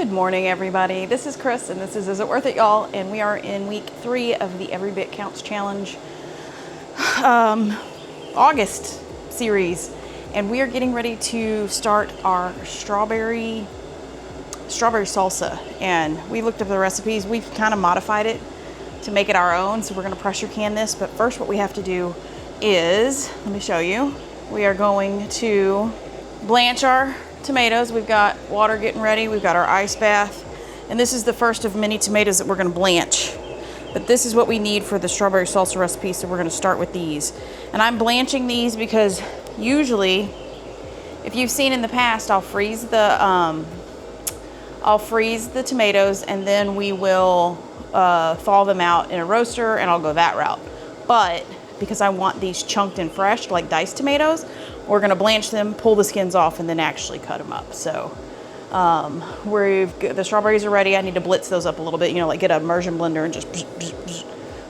Good morning, everybody. This is Chris, and this is it Worth It, y'all? And we are in week 3 of the Every Bit Counts Challenge August series, and we are getting ready to start our strawberry salsa. And we looked up the recipes. We've kind of modified it to make it our own, so we're going to pressure can this. But first, what we have to do is, let me show you. We are going to blanch our tomatoes. We've got water getting ready. We've got our ice bath, and this is the first of many tomatoes that we're going to blanch. But this is what we need for the strawberry salsa recipe, so we're going to start with these. And I'm blanching these because usually, if you've seen in the past, I'll freeze the tomatoes, and then we will thaw them out in a roaster, and I'll go that route. But because I want these chunked and fresh, like diced tomatoes, we're going to blanch them, pull the skins off, and then actually cut them up. So the strawberries are ready. I need to blitz those up a little bit, like get an immersion blender and just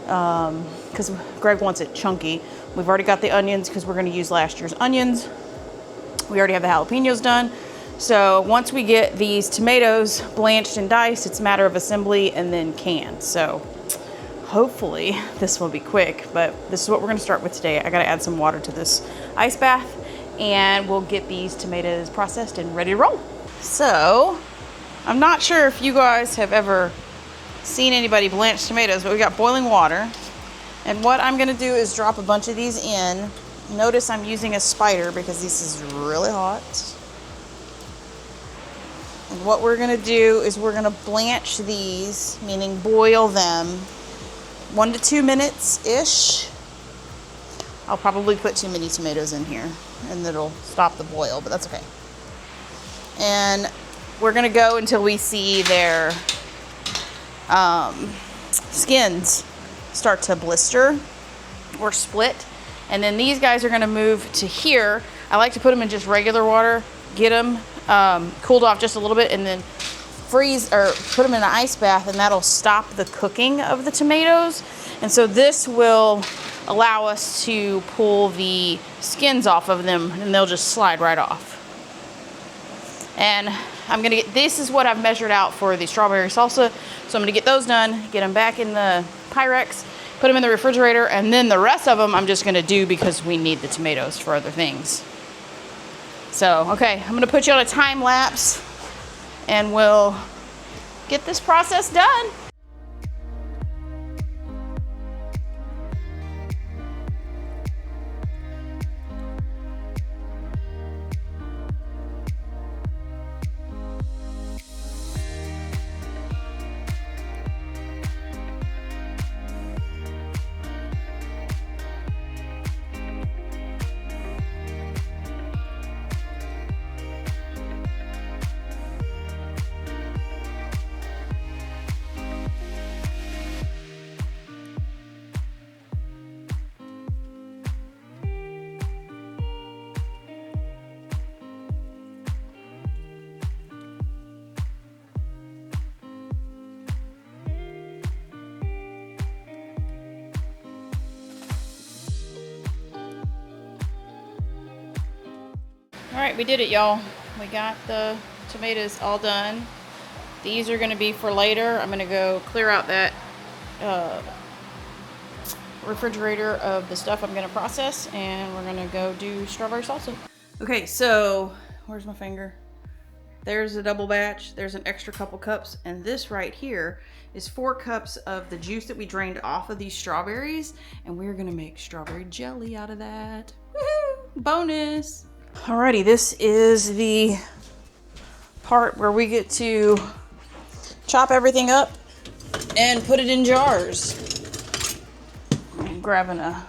because Greg wants it chunky. We've already got the onions because we're going to use last year's onions. We already have the jalapenos done. So once we get these tomatoes blanched and diced, it's a matter of assembly and then canned. So hopefully this will be quick, but this is what we're going to start with today. I got to add some water to this ice bath, and we'll get these tomatoes processed and ready to roll. So I'm not sure if you guys have ever seen anybody blanch tomatoes, but we got boiling water. And what I'm going to do is drop a bunch of these in. Notice I'm using a spider because this is really hot. And what we're going to do is we're going to blanch these, meaning boil them 1 to 2 minutes-ish. I'll probably put too many tomatoes in here and it'll stop the boil, but that's okay. And we're gonna go until we see their skins start to blister or split. And then these guys are gonna move to here. I like to put them in just regular water, get them cooled off just a little bit, and then freeze or put them in an ice bath, and that'll stop the cooking of the tomatoes. And so this will allow us to pull the skins off of them, and they'll just slide right off. And I'm gonna get, this is what I've measured out for the strawberry salsa. So I'm gonna get those done, get them back in the Pyrex, put them in the refrigerator, and then the rest of them I'm just gonna do because we need the tomatoes for other things. So, okay, I'm gonna put you on a time lapse and we'll get this process done. All right, we did it, y'all. We got the tomatoes all done. These are gonna be for later. I'm gonna go clear out that refrigerator of the stuff I'm gonna process, and we're gonna go do strawberry salsa. Okay, so where's my finger? There's a double batch. There's an extra couple cups, and this right here is 4 cups of the juice that we drained off of these strawberries, and we're gonna make strawberry jelly out of that. Woohoo! Bonus! Alrighty, this is the part where we get to chop everything up and put it in jars. I'm grabbing a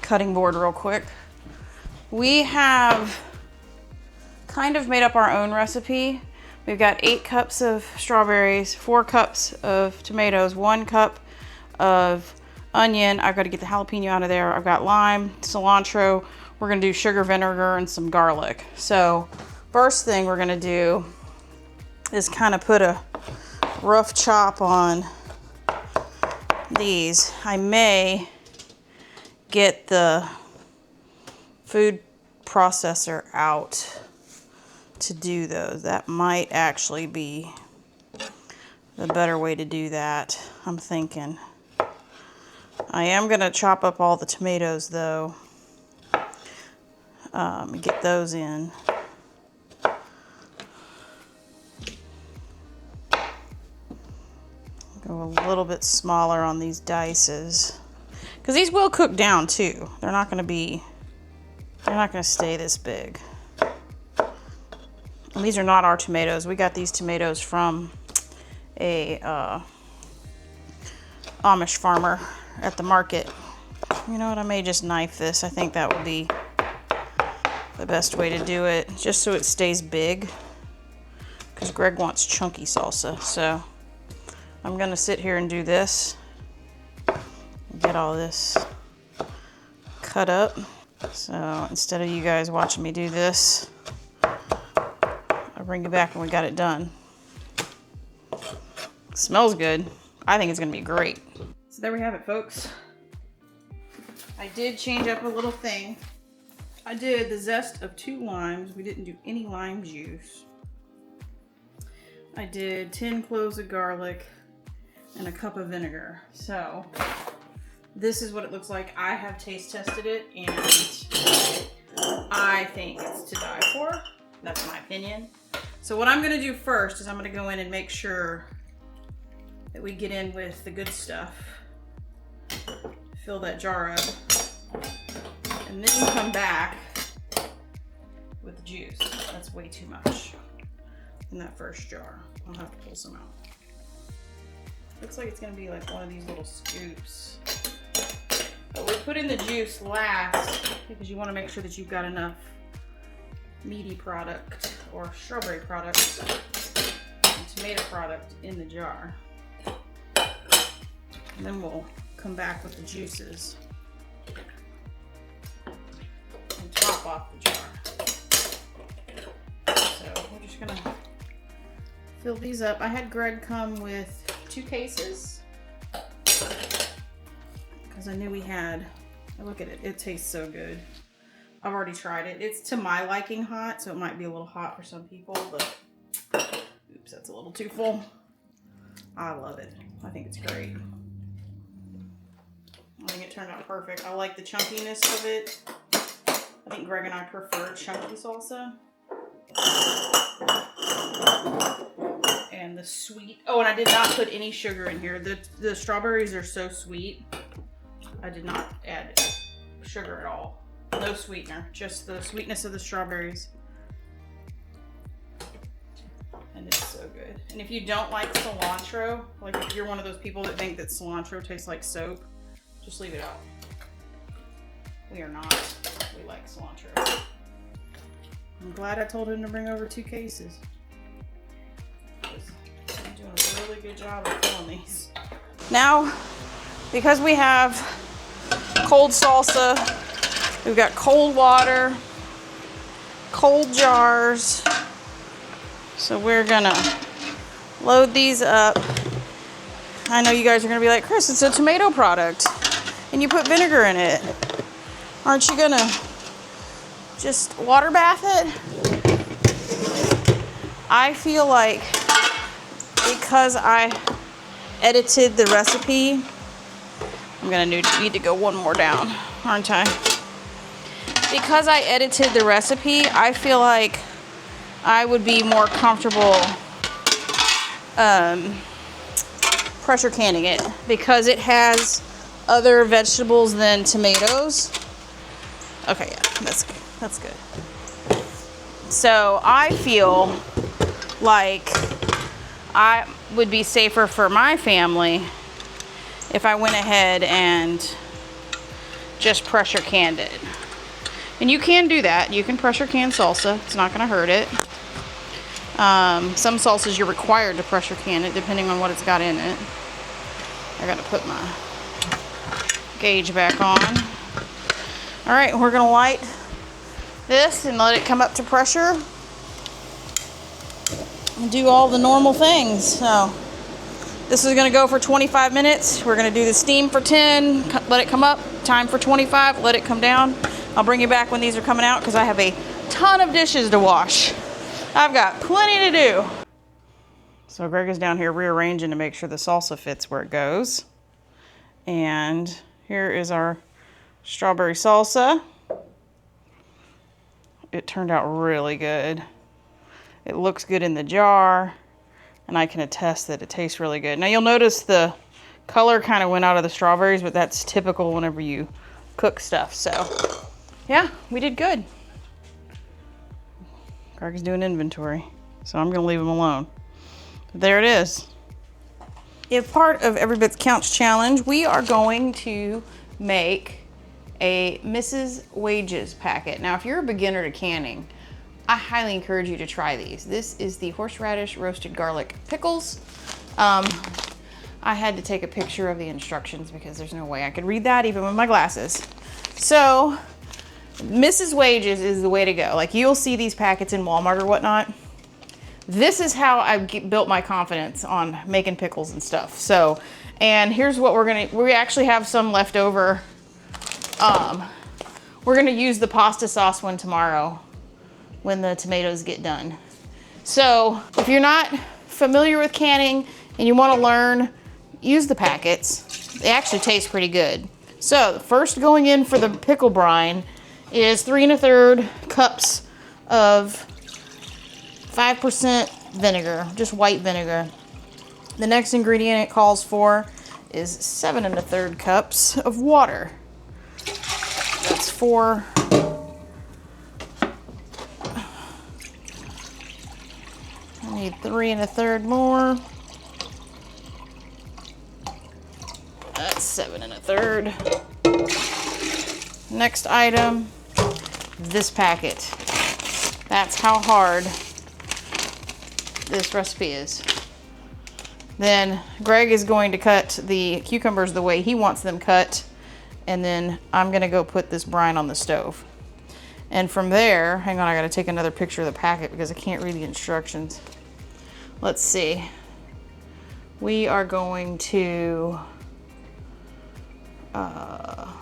cutting board real quick. We have kind of made up our own recipe. We've got 8 cups of strawberries, 4 cups of tomatoes, 1 cup of onion. I've got to get the jalapeno out of there. I've got lime, cilantro. We're gonna do sugar, vinegar, and some garlic. So first thing we're gonna do is kind of put a rough chop on these. I may get the food processor out to do those. That might actually be the better way to do that, I'm thinking. I am going to chop up all the tomatoes, though, and get those in. Go a little bit smaller on these dices, because these will cook down too. They're not going to stay this big. And these are not our tomatoes. We got these tomatoes from a Amish farmer at the market. You know what, I may just knife this. I think that would be the best way to do it, just so it stays big, because Greg wants chunky salsa. So I'm gonna sit here and do this, get all this cut up. So instead of you guys watching me do this, I'll bring you back when we got it done. Smells good. I think it's gonna be great. So there we have it, folks. I did change up a little thing. I did the zest of 2 limes. We didn't do any lime juice. I did 10 cloves of garlic and a cup of vinegar. So this is what it looks like. I have taste tested it and I think it's to die for. That's my opinion. So what I'm gonna do first is I'm gonna go in and make sure that we get in with the good stuff. Fill that jar up. And then come back with the juice. That's way too much in that first jar. I'll have to pull some out. Looks like it's gonna be like one of these little scoops. But we put in the juice last because you wanna make sure that you've got enough meaty product or strawberry product and tomato product in the jar. And then we'll come back with the juices and top off the jar. So we're just gonna fill these up. I had Greg come with 2 cases because I knew we had, look at it, it tastes so good. I've already tried it. It's to my liking hot, so it might be a little hot for some people, but oops, that's a little too full. I love it. I think it's great. I think it turned out perfect. I like the chunkiness of it. I think Greg and I prefer chunky salsa. And the sweet. Oh, and I did not put any sugar in here. The strawberries are so sweet. I did not add sugar at all. No sweetener. Just the sweetness of the strawberries. And it's so good. And if you don't like cilantro, like if you're one of those people that think that cilantro tastes like soap, just leave it out. We are not. We like cilantro. I'm glad I told him to bring over 2 cases. I'm doing a really good job of filling these. Now, because we have cold salsa, we've got cold water, cold jars. So we're gonna load these up. I know you guys are gonna be like, Chris, it's a tomato product and you put vinegar in it. Aren't you gonna just water bath it? I feel like because I edited the recipe, I'm gonna need to go one more down, aren't I? Because I edited the recipe, I feel like I would be more comfortable pressure canning it because it has other vegetables than tomatoes. Okay, yeah, that's good. So I feel like I would be safer for my family if I went ahead and just pressure canned it. And you can do that. You can pressure can salsa. It's not gonna hurt it. Some salsas you're required to pressure can it depending on what it's got in it. I gotta put my gauge back on. All right, we're gonna light this and let it come up to pressure and do all the normal things. So this is gonna go for 25 minutes. We're gonna do the steam for 10, let it come up, time for 25, let it come down. I'll bring you back when these are coming out because I have a ton of dishes to wash. I've got plenty to do. So Greg is down here rearranging to make sure the salsa fits where it goes. And here is our strawberry salsa. It turned out really good. It looks good in the jar, and I can attest that it tastes really good. Now you'll notice the color kind of went out of the strawberries, but that's typical whenever you cook stuff. So yeah, we did good. Greg's doing inventory, so I'm gonna leave him alone. But there it is. If part of Every Bit Counts challenge, we are going to make a Mrs. Wages packet. Now, if you're a beginner to canning, I highly encourage you to try these. This is the horseradish roasted garlic pickles. I had to take a picture of the instructions because there's no way I could read that even with my glasses. So, Mrs. Wages is the way to go. Like, you'll see these packets in Walmart or whatnot. This is how I built my confidence on making pickles and stuff. So, and here's what we actually have some left over. We're gonna use the pasta sauce one tomorrow when the tomatoes get done. So if you're not familiar with canning and you wanna learn, use the packets. They actually taste pretty good. So first going in for the pickle brine is 3 1/3 cups of 5% vinegar, just white vinegar. The next ingredient it calls for is 7 1/3 cups of water. That's 4. I need 3 1/3 more. That's 7 1/3. Next item, this packet. That's how hard this recipe is. Then Greg is going to cut the cucumbers the way he wants them cut, and then I'm gonna go put this brine on the stove. And from there, hang on, I gotta take another picture of the packet because I can't read the instructions. Let's see. We are going to,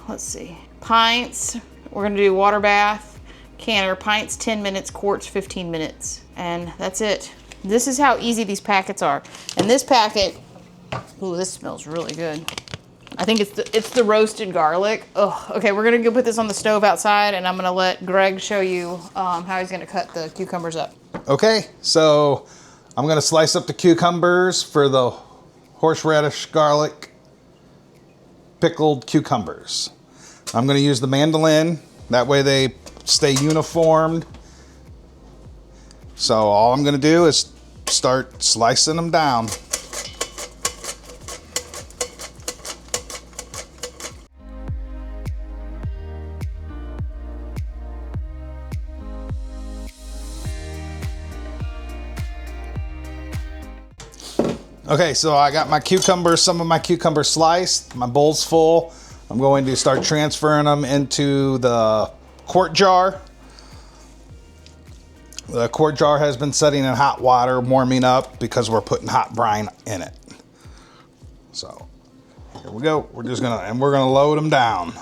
let's see, pints. We're gonna do water bath, canner, pints 10 minutes, quarts 15 minutes, and that's it. This is how easy these packets are. And this packet, ooh, this smells really good. I think it's the roasted garlic. Oh, okay, we're gonna go put this on the stove outside, and I'm gonna let Greg show you how he's gonna cut the cucumbers up. Okay, so I'm gonna slice up the cucumbers for the horseradish garlic pickled cucumbers. I'm gonna use the mandolin, that way they stay uniformed. So all I'm gonna do is start slicing them down. Okay, so I got my cucumbers, some of my cucumbers sliced, my bowl's full. I'm going to start transferring them into the quart jar. The quart jar has been setting in hot water, warming up because we're putting hot brine in it. So here we go. We're gonna load them down.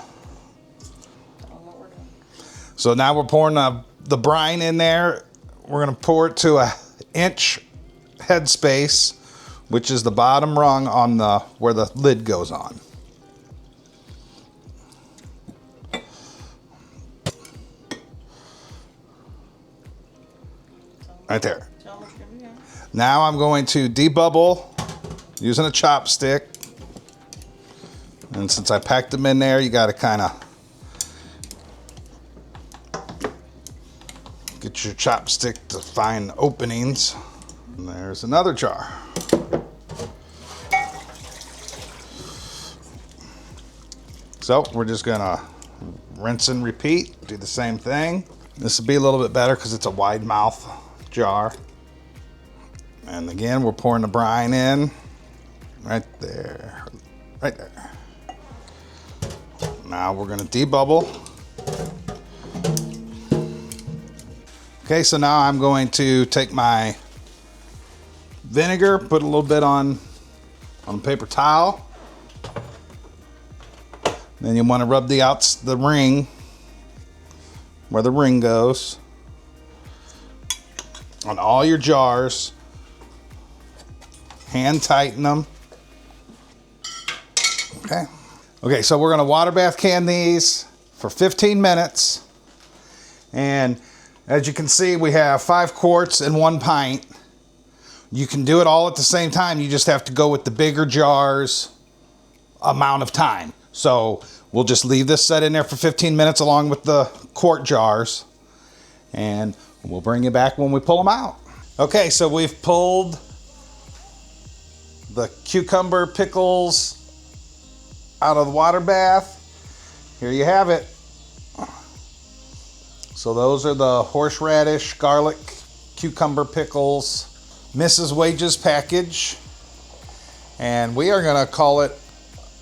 So now we're pouring the brine in there. We're gonna pour it to an inch headspace, which is the bottom rung on where the lid goes on. Right there. Now I'm going to debubble using a chopstick. And since I packed them in there, you got to kind of get your chopstick to find openings. And there's another jar. So we're just gonna rinse and repeat, do the same thing. This will be a little bit better because it's a wide mouth jar. And again, we're pouring the brine in right there, right there. Now we're gonna debubble. Okay, so now I'm going to take my vinegar, put a little bit on a paper towel. Then you want to rub the ring, where the ring goes. on all your jars. Hand tighten them. Okay. Okay, so we're gonna water bath can these for 15 minutes. And as you can see, we have 5 quarts and 1 pint. You can do it all at the same time. You just have to go with the bigger jars amount of time. So we'll just leave this set in there for 15 minutes along with the quart jars. And we'll bring you back when we pull them out. Okay, so we've pulled the cucumber pickles out of the water bath. Here you have it. So those are the horseradish, garlic, cucumber pickles, Mrs. Wages package. And we are gonna call it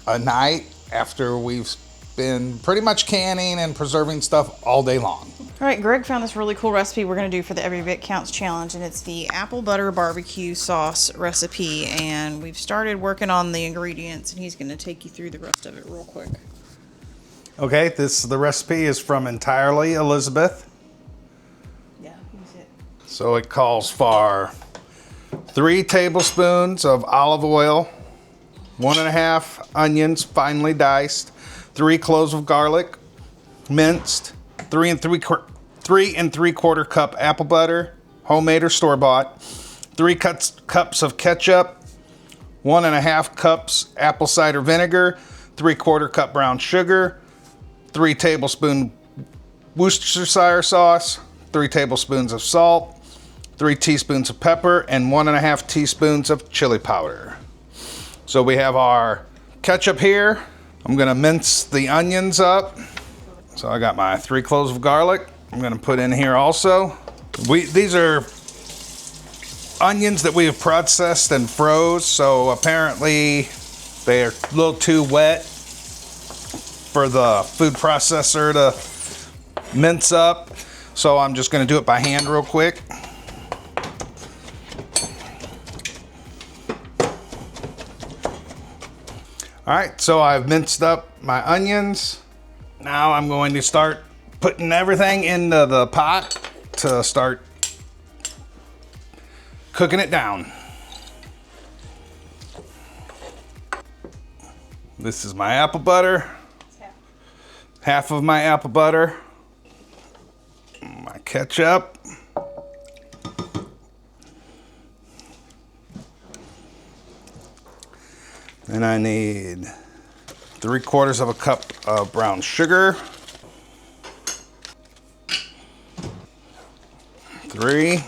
a night after we've been pretty much canning and preserving stuff all day long. All right, Greg found this really cool recipe we're gonna do for the Every Bit Counts challenge, and it's the apple butter barbecue sauce recipe. And we've started working on the ingredients, and he's gonna take you through the rest of it real quick. Okay, the recipe is from Entirely Elizabeth. Yeah, use it. So it calls for 3 tablespoons of olive oil, 1.5 onions finely diced, 3 cloves of garlic minced, 3 3/4 cup apple butter, homemade or store-bought, 3 cups of ketchup, 1.5 cups apple cider vinegar, 3/4 cup brown sugar, 3 tablespoons Worcestershire sauce, 3 tablespoons of salt, 3 teaspoons of pepper, and 1.5 teaspoons of chili powder. So we have our ketchup here. I'm gonna mince the onions up. So I got my 3 cloves of garlic. I'm gonna put in here also. These are onions that we have processed and froze, so apparently they are a little too wet for the food processor to mince up. So I'm just gonna do it by hand real quick. All right, so I've minced up my onions. Now I'm going to start putting everything into the pot to start cooking it down. This is my apple butter. Half of my apple butter. My ketchup. Then I need 3/4 cup of brown sugar. 3.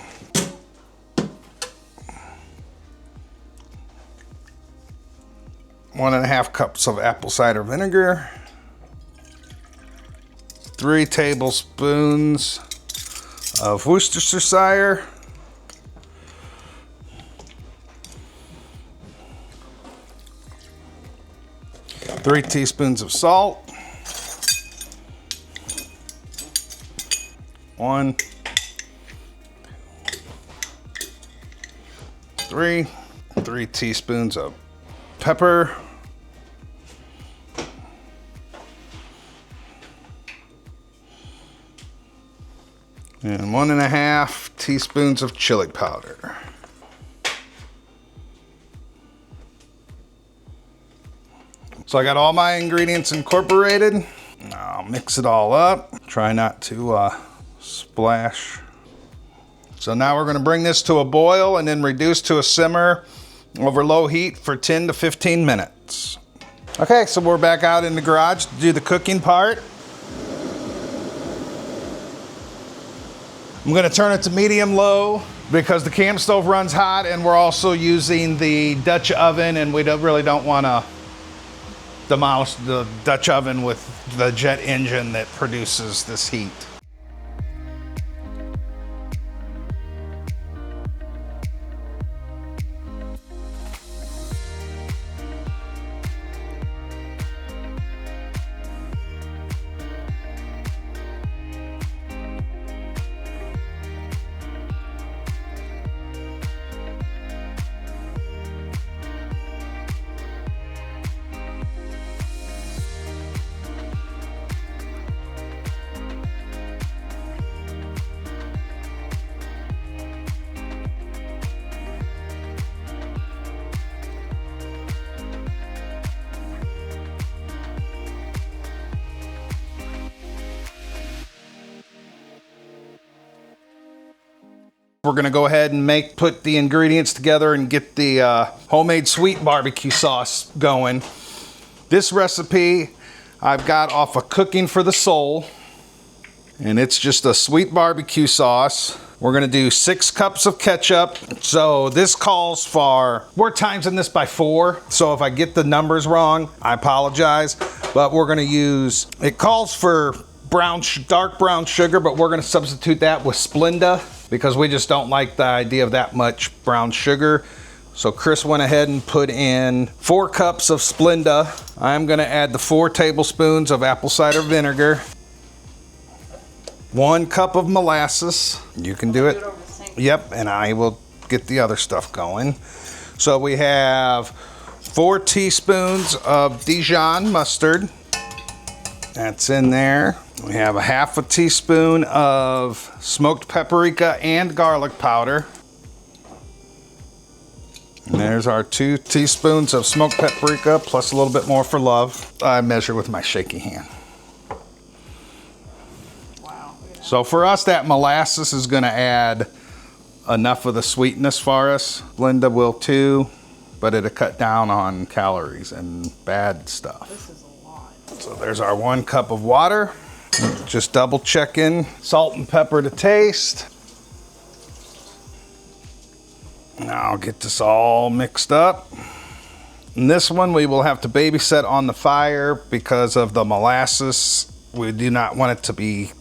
1.5 cups of apple cider vinegar. 3 tablespoons of Worcestershire. 3 teaspoons of salt. 1, 3 teaspoons of pepper. And 1.5 teaspoons of chili powder. So I got all my ingredients incorporated. Now I'll mix it all up. Try not to splash. So now we're gonna bring this to a boil and then reduce to a simmer over low heat for 10 to 15 minutes. Okay, so we're back out in the garage to do the cooking part. I'm gonna turn it to medium-low because the camp stove runs hot, and we're also using the Dutch oven, and we really don't wanna demolish the Dutch oven with the jet engine that produces this heat. we're gonna go ahead and put the ingredients together and get the homemade sweet barbecue sauce going. This recipe I've got off of Cooking for the Soul, and it's just a sweet barbecue sauce. We're gonna do 6 cups of ketchup. So this calls for, we're timesing this by 4. So if I get the numbers wrong, I apologize. But we're gonna use, it calls for dark brown sugar, but we're gonna substitute that with Splenda because we just don't like the idea of that much brown sugar. So Chris went ahead and put in 4 cups of Splenda. I'm gonna add the 4 tablespoons of apple cider vinegar. 1 cup of molasses. You can do it. Yep, and I will get the other stuff going. So we have 4 teaspoons of Dijon mustard. That's in there. We have a 1/2 teaspoon of smoked paprika and garlic powder. And there's our 2 teaspoons of smoked paprika, plus a little bit more for love. I measure with my shaky hand. So for us, that molasses is gonna add enough of the sweetness for us. Splenda will too, but it'll cut down on calories and bad stuff. This is a lot. So there's our 1 cup of water. Just double checking. Salt and pepper to taste. Now I'll get this all mixed up. And this one we will have to babysit on the fire because of the molasses. We do not want it to be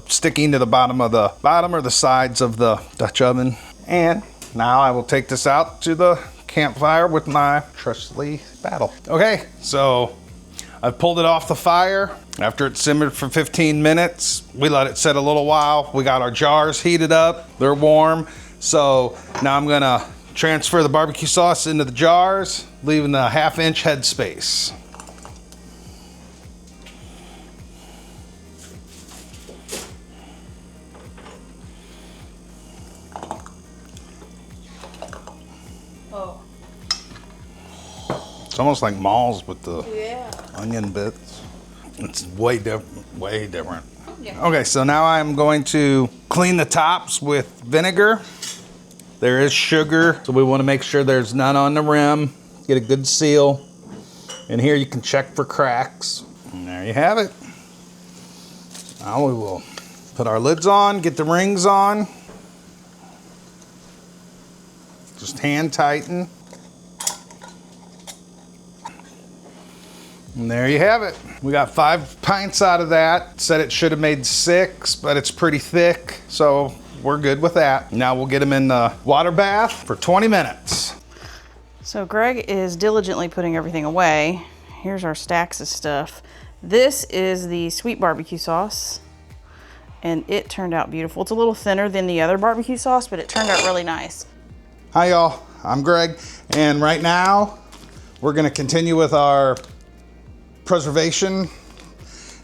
sticking to the bottom or the sides of the Dutch oven. And now I will take this out to the campfire with my trusty paddle. Okay, so I've pulled it off the fire. After it simmered for 15 minutes, we let it sit a little while. We got our jars heated up, they're warm. So now I'm gonna transfer the barbecue sauce into the jars, leaving the 1/2 inch head space. It's almost like malls with the onion bits. It's way different. Yeah. Okay, so now I'm going to clean the tops with vinegar. There is sugar, so we want to make sure there's none on the rim. Get a good seal. And here you can check for cracks. And there you have it. Now we will put our lids on, get the rings on. Just hand tighten. And there you have it. We got 5 pints out of that. Said it should have made 6, but it's pretty thick, so we're good with that. Now we'll get them in the water bath for 20 minutes. So Greg is diligently putting everything away. Here's our stacks of stuff. This is the sweet barbecue sauce, and it turned out beautiful. It's a little thinner than the other barbecue sauce, but it turned out really nice. Hi y'all, I'm Greg, and right now we're gonna continue with our preservation,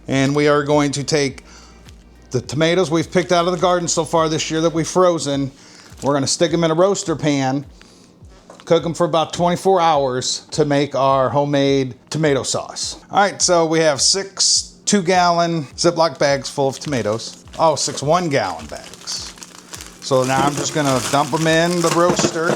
and we are going to take the tomatoes we've picked out of the garden so far this year that we've frozen. We're gonna stick them in a roaster pan, cook them for about 24 hours to make our homemade tomato sauce. All right, so we have 6 2-gallon Ziploc bags full of tomatoes. Oh, 6 1-gallon bags. So now I'm just gonna dump them in the roaster.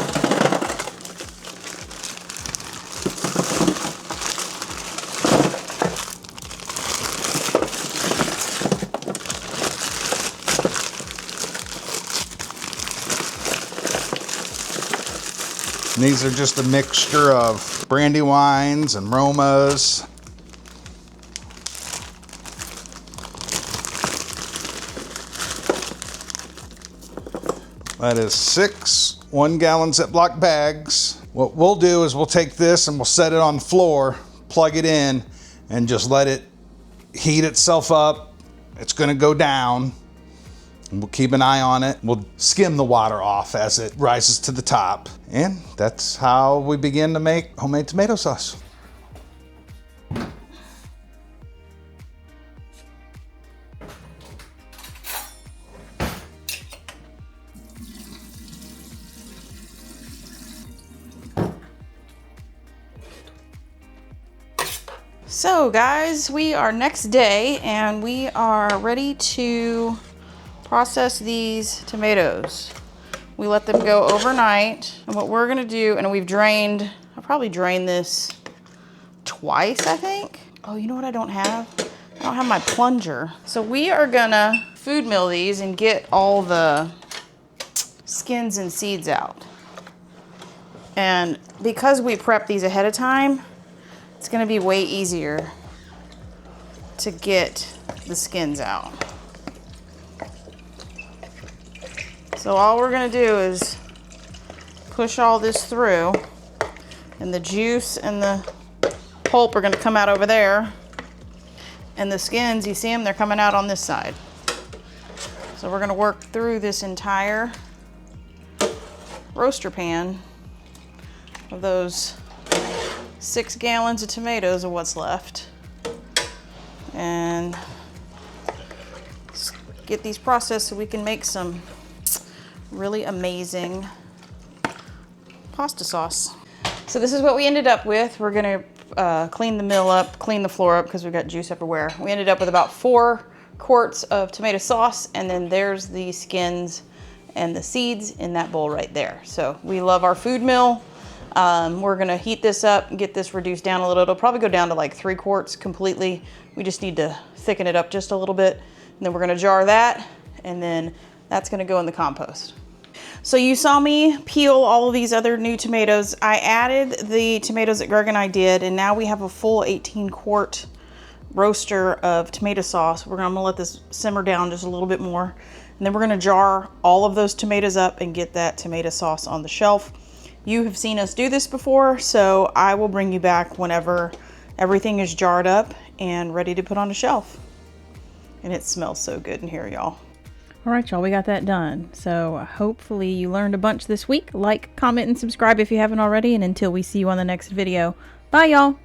And these are just a mixture of brandy wines and Romas. That is 6 1-gallon Ziploc bags. What we'll do is we'll take this and we'll set it on the floor, plug it in, and just let it heat itself up. It's gonna go down. We'll keep an eye on it. We'll skim the water off as it rises to the top. And that's how we begin to make homemade tomato sauce. So guys, we are next day and we are ready to process these tomatoes. We let them go overnight. And what we're gonna do, and we've drained, I probably drained this twice, I think. Oh, you know what I don't have? I don't have my plunger. So we are gonna food mill these and get all the skins and seeds out. And because we prep these ahead of time, it's gonna be way easier to get the skins out. So all we're gonna do is push all this through, and the juice and the pulp are gonna come out over there, and the skins, you see them, they're coming out on this side. So we're gonna work through this entire roaster pan of those 6 gallons of tomatoes of what's left, and get these processed so we can make some really amazing pasta sauce. So this is what we ended up with. We're gonna clean the mill up, clean the floor up because we've got juice everywhere. We ended up with about 4 quarts of tomato sauce, and then there's the skins and the seeds in that bowl right there. So we love our food mill. We're gonna heat this up and get this reduced down a little. It'll probably go down to like 3 quarts completely. We just need to thicken it up just a little bit. And then we're gonna jar that, and then that's gonna go in the compost. So you saw me peel all of these other new tomatoes. I added the tomatoes that Greg and I did, and now we have a full 18-quart roaster of tomato sauce. I'm gonna let this simmer down just a little bit more, and then we're gonna jar all of those tomatoes up and get that tomato sauce on the shelf. You have seen us do this before, so I will bring you back whenever everything is jarred up and ready to put on the shelf. And it smells so good in here, y'all. All right, y'all, we got that done. So hopefully you learned a bunch this week. Like, comment, and subscribe if you haven't already. And until we see you on the next video, bye, y'all.